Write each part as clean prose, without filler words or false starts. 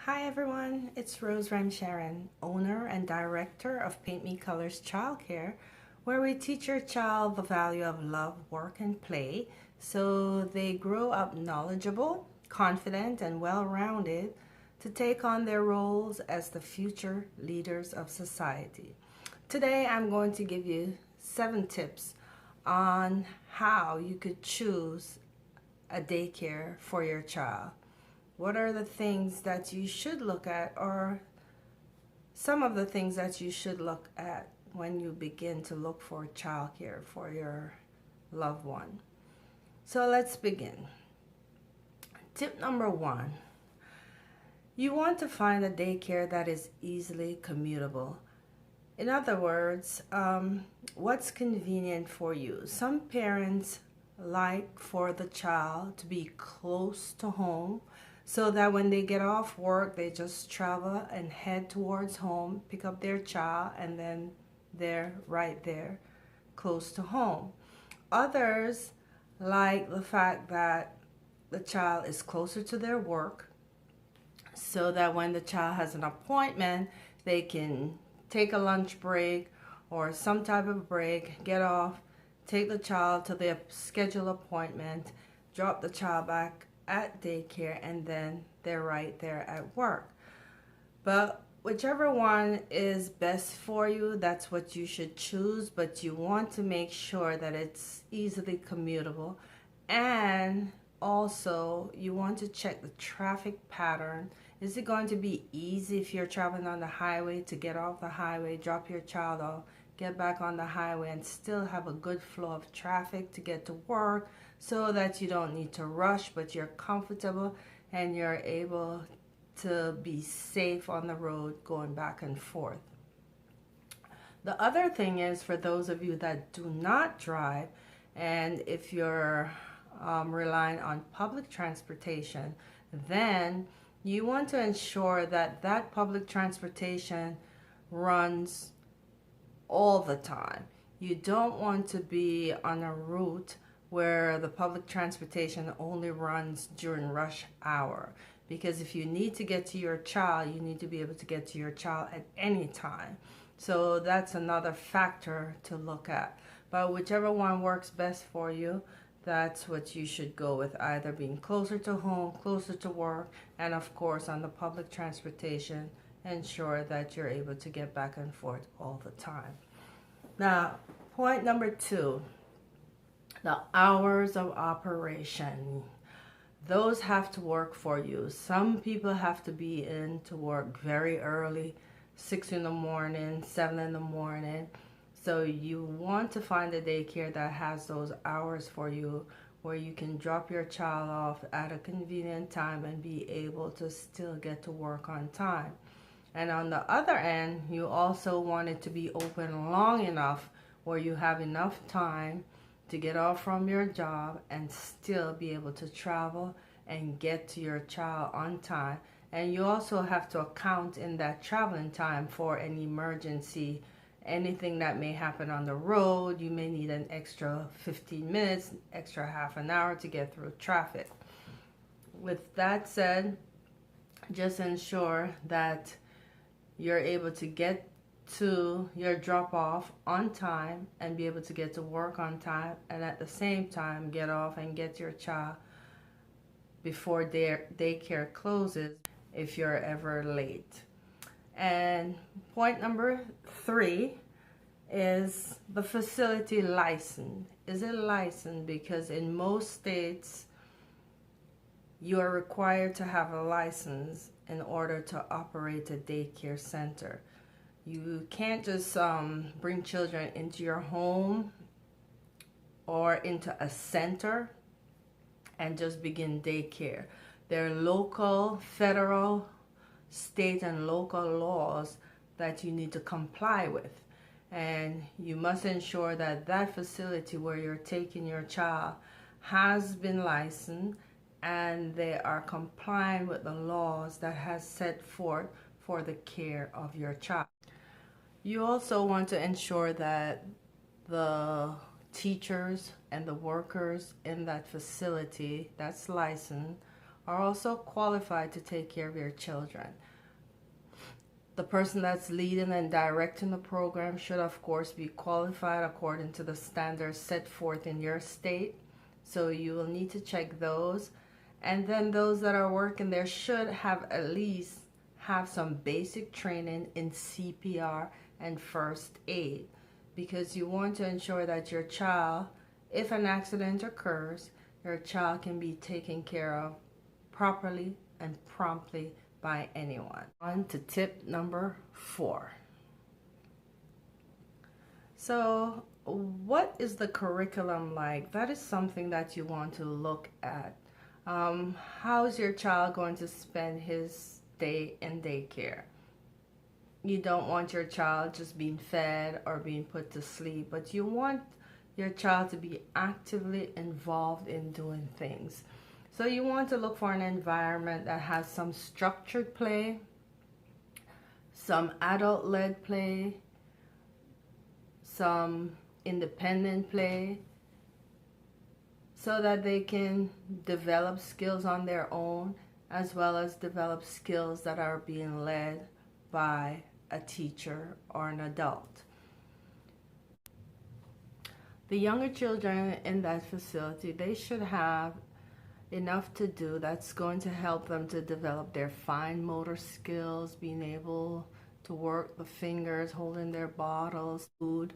Hi everyone, it's Rose Ramcharan, owner and director of Paint Me Colors Childcare, where we teach your child the value of love, work, and play so they grow up knowledgeable, confident, and well-rounded to take on their roles as the future leaders of society. Today I'm going to give you 7 tips on how you could choose a daycare for your child. What are the things that you should look at, or some of the things that you should look at when you begin to look for childcare for your loved one? So let's begin. Tip number 1. You want to find a daycare that is easily commutable. In other words, what's convenient for you? Some parents like for the child to be close to home so that when they get off work, they just travel and head towards home, pick up their child, and then they're right there close to home. Others like the fact that the child is closer to their work so that when the child has an appointment, they can take a lunch break or some type of break, get off, take the child to their scheduled appointment, drop the child back at daycare, and then they're right there at work. But whichever one is best for you, that's what you should choose, but you want to make sure that it's easily commutable, and also you want to check the traffic pattern. Is it going to be easy if you're traveling on the highway to get off the highway, drop your child off, get back on the highway, and still have a good flow of traffic to get to work so that you don't need to rush, but you're comfortable and you're able to be safe on the road going back and forth? The other thing is, for those of you that do not drive, and if you're relying on public transportation, then you want to ensure that that public transportation runs all the time. You don't want to be on a route where the public transportation only runs during rush hour, because if you need to get to your child, you need to be able to get to your child at any time. So that's another factor to look at. But whichever one works best for you, that's what you should go with, either being closer to home, closer to work, and of course on the public transportation, ensure that you're able to get back and forth all the time. Now, point number 2, the hours of operation. Those have to work for you. Some people have to be in to work very early, 6 in the morning, 7 in the morning. So you want to find a daycare that has those hours for you, where you can drop your child off at a convenient time and be able to still get to work on time. And on the other end, you also want it to be open long enough where you have enough time to get off from your job and still be able to travel and get to your child on time. And you also have to account in that traveling time for an emergency, anything that may happen on the road. You may need an extra 15 minutes, extra half an hour to get through traffic. With that said, just ensure that you're able to get to your drop-off on time and be able to get to work on time, and at the same time get off and get your child before their daycare closes if you're ever late. And point number 3 is the facility license. Is it licensed? Because in most states you are required to have a license in order to operate a daycare center. You can't just bring children into your home or into a center and just begin daycare. There are local, federal, state, and local laws that you need to comply with. And you must ensure that that facility where you're taking your child has been licensed and they are complying with the laws that has set forth for the care of your child. You also want to ensure that the teachers and the workers in that facility that's licensed are also qualified to take care of your children. The person that's leading and directing the program should, of course, be qualified according to the standards set forth in your state. So you will need to check those. And then those that are working there should have at least have some basic training in CPR and first aid, because you want to ensure that your child, if an accident occurs, your child can be taken care of properly and promptly by anyone. On to tip number 4. So what is the curriculum like? That is something that you want to look at. How is your child going to spend his day in daycare? You don't want your child just being fed or being put to sleep, but you want your child to be actively involved in doing things. So you want to look for an environment that has some structured play, some adult-led play, some independent play, so that they can develop skills on their own, as well as develop skills that are being led by a teacher or an adult. The younger children in that facility, they should have enough to do that's going to help them to develop their fine motor skills, being able to work the fingers, holding their bottles, food,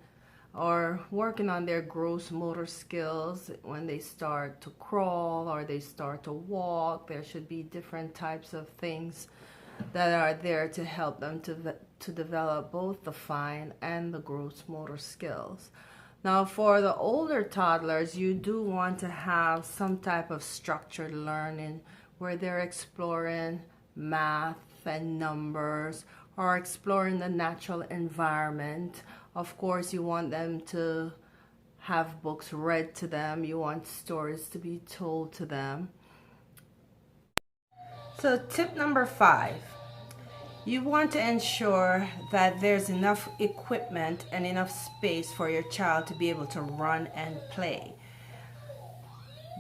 or working on their gross motor skills when they start to crawl or they start to walk. There should be different types of things that are there to help them to develop both the fine and the gross motor skills. Now, for the older toddlers, you do want to have some type of structured learning where they're exploring math and numbers or exploring the natural environment. Of course, you want them to have books read to them. You want stories to be told to them. So tip number 5. You want to ensure that there's enough equipment and enough space for your child to be able to run and play.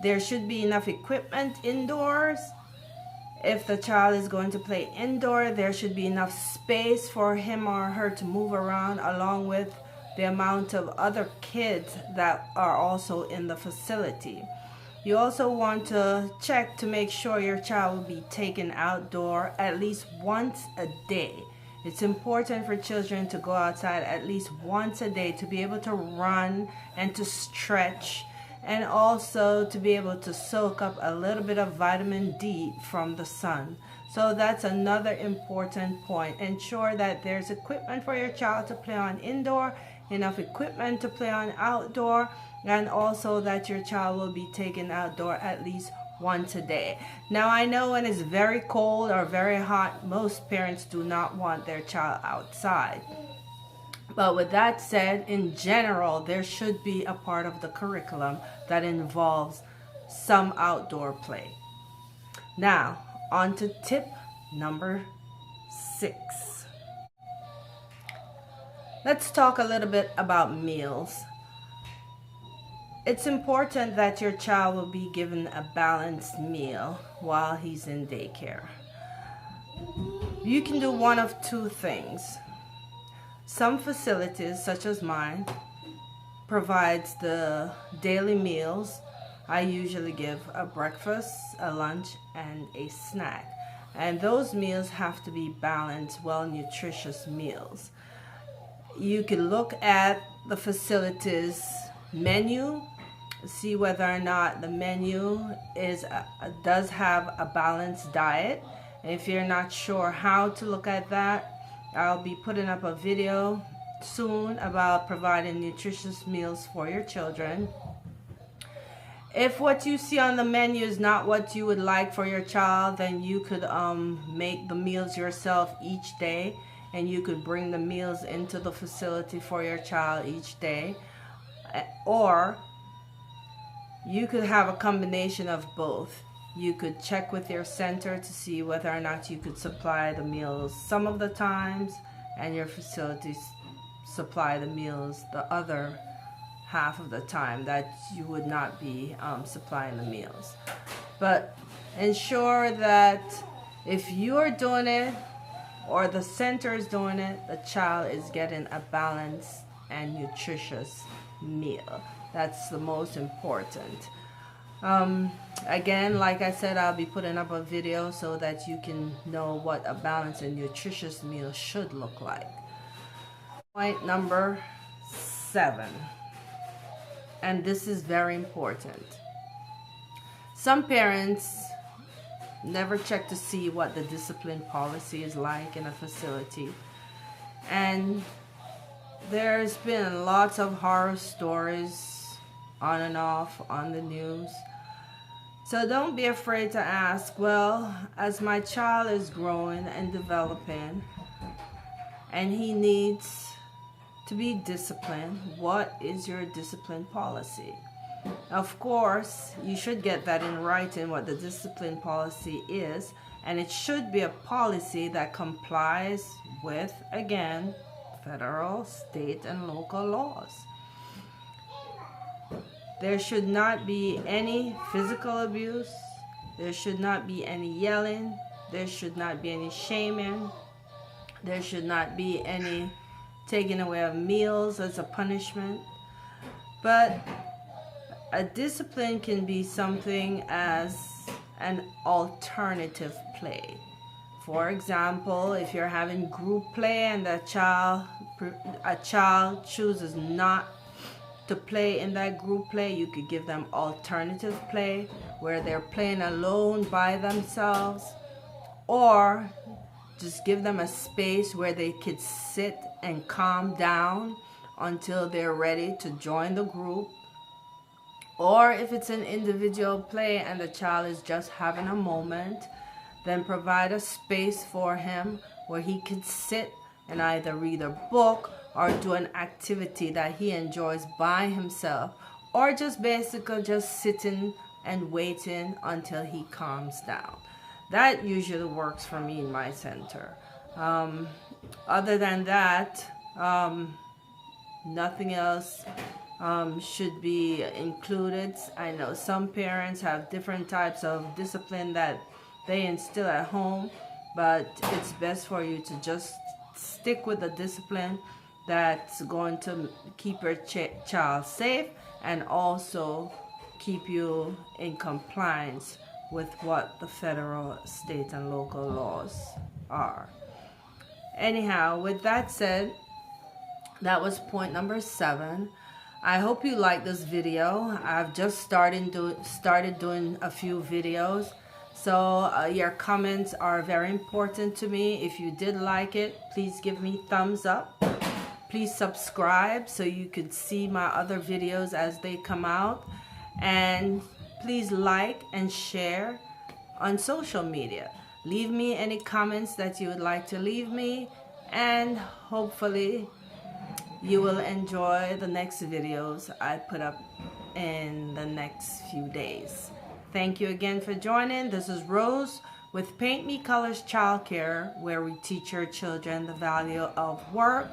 There should be enough equipment indoors. If the child is going to play indoor, there should be enough space for him or her to move around, along with the amount of other kids that are also in the facility. You also want to check to make sure your child will be taken outdoor at least once a day. It's important for children to go outside at least once a day to be able to run and to stretch, and also to be able to soak up a little bit of vitamin D from the sun. So that's another important point. Ensure that there's equipment for your child to play on indoor, enough equipment to play on outdoor, and also that your child will be taken outdoor at least once a day. Now, I know when it's very cold or very hot, most parents do not want their child outside. But with that said, in general, there should be a part of the curriculum that involves some outdoor play. Now, on to tip number 6. Let's talk a little bit about meals. It's important that your child will be given a balanced meal while he's in daycare. You can do one of 2 things. Some facilities, such as mine, provides the daily meals. I usually give a breakfast, a lunch, and a snack. And those meals have to be balanced, well nutritious meals. You can look at the facility's menu, see whether or not the menu does have a balanced diet. And if you're not sure how to look at that, I'll be putting up a video soon about providing nutritious meals for your children. If what you see on the menu is not what you would like for your child, then you could make the meals yourself each day, and you could bring the meals into the facility for your child each day. Or you could have a combination of both. You could check with your center to see whether or not you could supply the meals some of the times, and your facilities supply the meals the other half of the time that you would not be supplying the meals. But ensure that if you're doing it or the center is doing it, the child is getting a balanced and nutritious meal. That's the most important. Again, like I said, I'll be putting up a video so that you can know what a balanced and nutritious meal should look like. Point number 7, and this is very important. Some parents never check to see what the discipline policy is like in a facility, and there's been lots of horror stories on and off on the news. So don't be afraid to ask, well, as my child is growing and developing and he needs to be disciplined, what is your discipline policy? Of course, you should get that in writing, what the discipline policy is, and it should be a policy that complies with, again, federal, state, and local laws. There should not be any physical abuse. There should not be any yelling. There should not be any shaming. There should not be any taking away of meals as a punishment. But a discipline can be something as an alternative play. For example, if you're having group play and a child chooses not to play in that group play, you could give them alternative play where they're playing alone by themselves, or just give them a space where they could sit and calm down until they're ready to join the group. Or if it's an individual play and the child is just having a moment, then provide a space for him where he could sit and either read a book or do an activity that he enjoys by himself, or just basically just sitting and waiting until he calms down. That usually works for me in my center. Other than that, nothing else should be included. I know some parents have different types of discipline that they instill at home, but it's best for you to just stick with the discipline that's going to keep your child safe and also keep you in compliance with what the federal, state, and local laws are. Anyhow, with that said, that was point number 7. I hope you like this video. I've just started doing a few videos, so your comments are very important to me. If you did like it, please give me thumbs up. Please subscribe so you could see my other videos as they come out, and please like and share on social media. Leave me any comments that you would like to leave me, and hopefully you will enjoy the next videos I put up in the next few days. Thank you again for joining. This is Rose with Paint Me Colors Childcare, where we teach your children the value of work,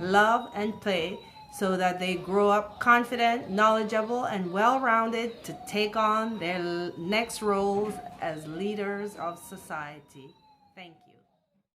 love, and play so that they grow up confident, knowledgeable, and well-rounded to take on their next roles as leaders of society. Thank you.